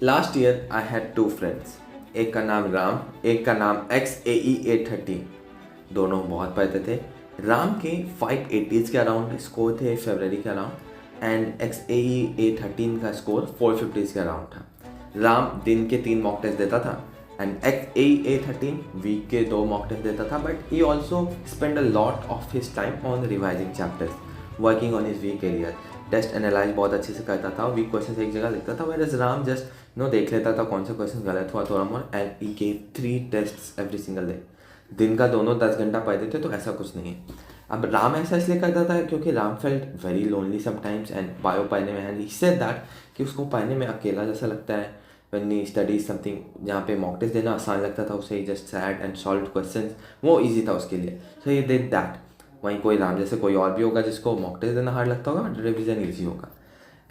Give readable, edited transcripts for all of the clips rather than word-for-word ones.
Last year I had two friends, एक का नाम राम, एक का नाम XAE813। दोनों बहुत पढ़ते थे। राम के 580s के अराउंड स्कोर थे फरवरी के अराउंड, एंड XAE813 का स्कोर 450s के अराउंड था। राम दिन के 3 मॉक टेस्ट देता था एंड XAE813 वीक के 2 मॉक टेस्ट देता था, but he also spend a lot of his time on revising chapters, working on his weak area. Test analyse बहुत अच्छे से करता था, वीक क्वेश्चन एक जगह लिखता था, वेयर राम जस्ट देख लेता था कौन सा क्वेश्चन गलत हुआ थोड़ा more, and he gave 3 test every single day. दिन का दोनों 10 घंटा पढ़ते थे, तो ऐसा कुछ नहीं है। अब राम ऐसा इसलिए करता था क्योंकि Ram felt very lonely sometimes and bio पढ़ने में, एंड ही सेड दैट कि उसको पढ़ने में अकेला जैसा लगता है व्हेन ही स्टडीज समथिंग। जहाँ पे मॉक टेस्ट देना आसान लगता था उसे, just sad and solve question, वो ईजी था उसके लिए, सो ही डिड दैट। वहीं कोई राम जैसे कोई और भी होगा जिसको मॉक टेस्ट देना हार्ड लगता होगा, बट रिविजन ईजी होगा।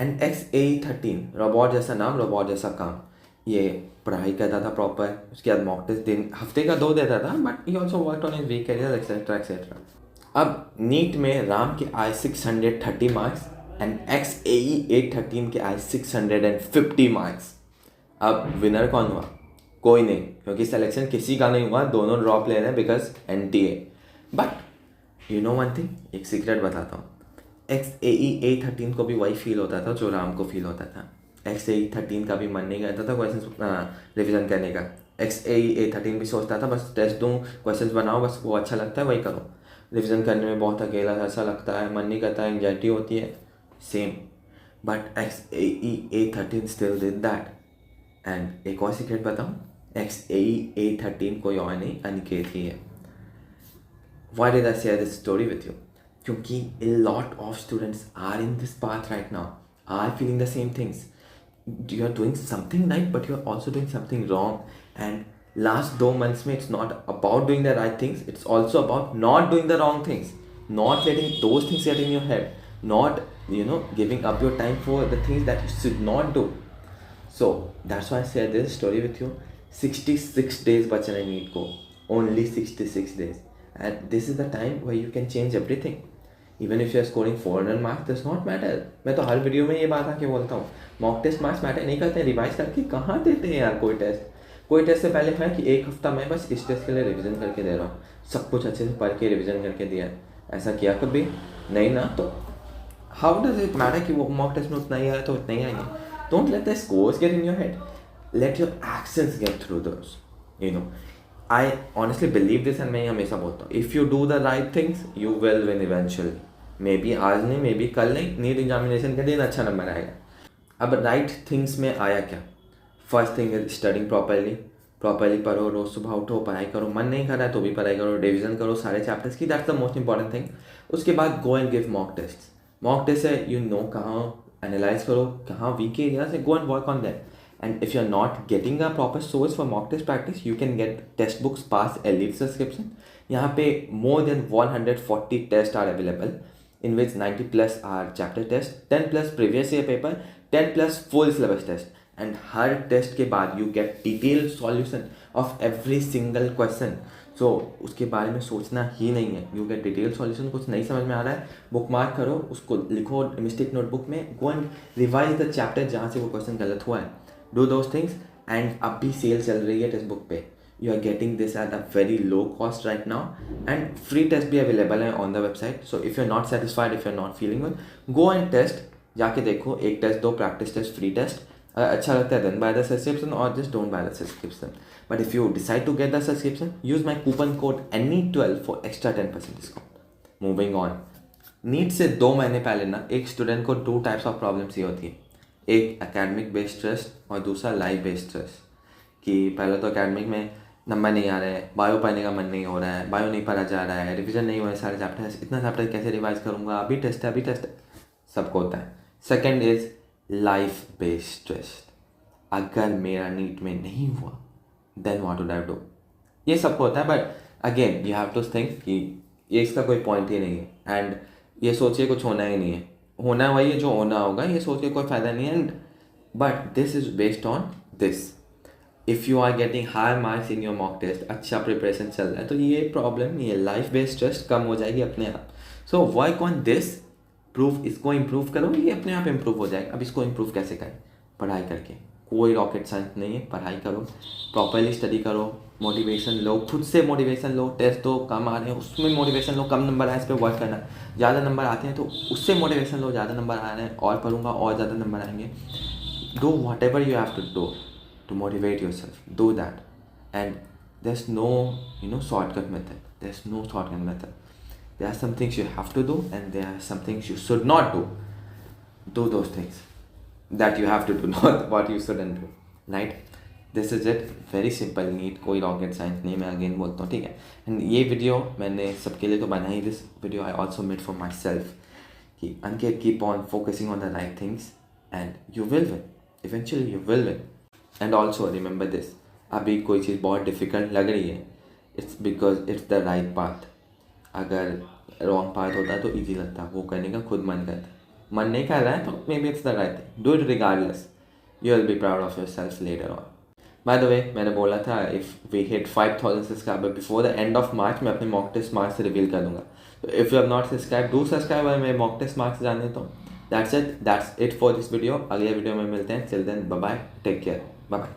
एंड XAE13 रोबोट जैसा नाम, रोबोट जैसा काम। ये पढ़ाई करता था प्रॉपर, उसके बाद मॉक टेस्ट दिन हफ्ते का 2 देता था, but he also work on his weak career etcetera etcetera. अब नीट में राम के आए 630 मार्क्स एंड XAE813 के आए 650 मार्क्स। अब विनर कौन हुआ? कोई नहीं, क्योंकि सिलेक्शन किसी का नहीं हुआ, दोनों ड्रॉप ले रहे हैं because NTA। But you know one thing, एक सीक्रेट बताता हूँ। XAE813 को भी वही फील होता था जो राम को फील होता था। XAE13 का भी मन नहीं करता था क्वेश्चन रिविजन करने का। XAE813 भी सोचता था बस टेस्ट दूँ, क्वेश्चन बनाओ, बस वो अच्छा लगता है वही करो। रिविजन करने में बहुत अकेला ऐसा लगता है, मन नहीं करता, एंग्जाइटी होती है, same. But XAE813 still did that. And एक और सीक्रेट बताऊँ, XAE813 कोई और नहीं, अनिकेत ही है। Why did I share this story with you? क्योंकि a lot of students are in this path right now, are feeling the same things. You are doing something right, but you are also doing something wrong. And last 2 months में it's not about doing the right things, it's also about not doing the wrong things, not letting those things get in your head, not giving up your time for the things that you should not do. So that's why I share this story with you. 66 days बचे हैं NEET को, only 66 days. And this is the time where you can change everything. Even if you are scoring 400 marks, does not matter. मैं तो हर video में ये बात आके बोलता हूँ, मॉक टेस्ट मार्क्स मैटर नहीं करते हैं। रिवाइज करके कहाँ देते हैं यार कोई टेस्ट से पहले है कि एक हफ्ता मैं बस इस टेस्ट के लिए रिवीजन करके दे रहा हूँ, सब कुछ अच्छे से पढ़ के रिवीजन करके दिया है। ऐसा किया कभी नहीं ना, तो हाउ डज इट मैटर कि वो मॉक टेस्ट में उतना ही आया तो उतना ही आएंगे। Don't let the scores get in your head, let your actions get through those. I honestly believe this, and मैं हमेशा बोलता हूँ, if you do the right things you will win eventually. Maybe आज नहीं, maybe कल नहीं, NEET examination के दिन अच्छा नंबर आएगा। अब राइट थिंग्स में आया क्या? First thing is studying properly पढ़ो, रोज सुबह उठो, पढ़ाई करो, मन नहीं कर रहा है तो भी पढ़ाई करो, रिविजन करो सारे चैप्टर्स की, that's the most important thing. उसके बाद go and give mock test है, कहाँ एनालाइज करो, कहाँ वीक एरिया से, go and work on that. And if you're not getting a proper source for mock test practice, you can get test books past Elite subscription. यहाँ पे more than 140 tests are available, in which 90 plus are chapter test, 10 plus previous year paper, 10 plus full syllabus test. And her test के बाद you get detailed solution of every single question. So उसके बारे में सोचना ही नहीं है, you get detailed solution। कुछ नहीं समझ में आ रहा है, बुक मार्क करो, उसको लिखो मिस्टेक नोटबुक में, go and revise the chapter जहाँ से वो क्वेश्चन गलत हुआ है। Do those things, and अभी सेल चल रही है टेक्स्ट बुक पे, you are getting this at a very low cost right now, and free test भी available है on the website. So if you're not satisfied, if you're not feeling well, go and test, जाके देखो, एक test दो, practice test, free test. अच्छा लगता है then buy the subscription, or just don't buy the subscription. But if you decide to get the subscription, use my coupon code ANY12 for extra 10% discount. Moving on, NEET से 2 महीने पहले ना एक student को 2 types of problems ही होती है, एक academic based stress और दूसरा लाइफ बेस्ड स्ट्रेस। कि पहले तो एकेडमिक में नंबर नहीं आ रहे हैं, बायो पढ़ने का मन नहीं हो रहा है, बायो नहीं पढ़ा जा रहा है, रिवीजन नहीं हुआ है सारे चैप्टर, इतना चैप्टर कैसे रिवाइज करूँगा, अभी टेस्ट है, सबको होता है। Second is life based stress, अगर मेरा नीट में नहीं हुआ then what would I do, ये सबको होता है। But again you have to think कि ये इसका कोई पॉइंट ही नहीं है, एंड ये सोचिए कुछ होना ही नहीं है, होना वही है जो होना होगा, ये सोच के कोई फ़ायदा नहीं है। And but this is based on this, if you are getting high marks in your mock test, अच्छा प्रिपरेशन चल रहा है, तो ये प्रॉब्लम नहीं है, लाइफ बेस्ड स्ट्रेस कम हो जाएगी अपने आप। सो वर्क ऑन दिस, इसको इम्प्रूव करो, ये अपने आप इम्प्रूव हो जाएगा। अब इसको इम्प्रूव कैसे करें? पढ़ाई करके, कोई रॉकेट साइंस नहीं है, पढ़ाई करो, प्रॉपरली स्टडी करो, मोटिवेशन लो, खुद से मोटिवेशन लो, टेस्ट दो, कम आ रहे हैं उसमें मोटिवेशन लो, कम नंबर आए इस पर वर्क करना, ज़्यादा नंबर आते हैं तो उससे मोटिवेशन लो, ज़्यादा नंबर आ रहे हैं और पढ़ूंगा और ज़्यादा नंबर आएंगे. Do whatever you have to do to motivate yourself. Do that. And there's no, shortcut method. There's no shortcut method. There are some things you have to do and there are some things you should not do. Do those things that you have to do, not what you shouldn't do. Right? This is it. Very simple, neat. कोई rocket science नहीं, मैं again बोलता हूँ, ठीक है. And ये video मैंने सबके लिए तो बनाई. This video I also made for myself कि Ankit keep on focusing on the right things and you will win. Eventually you will win. And also remember this, अभी कोई चीज़ बहुत डिफ़िकल्ट लग रही है, it's because it's the right path. अगर wrong path होता तो ईजी लगता, वो करने का खुद मन करता. मन नहीं कर रहा है तो maybe it's the right thing. Do it regardless. You will be proud of yourself later on. By the way, मैंने बोला था if we hit 5000 subscriber before the end of March, मैं अपने मॉक टेस्ट मार्क्स रिवील कर दूंगा. तो if you have not subscribe, do subscribe और मेरे मॉक टेस्ट मार्क्स जान देता हूँ. That's it for this video. अगले वीडियो में मिलते हैं. Till then, bye bye. Take care. Bye bye.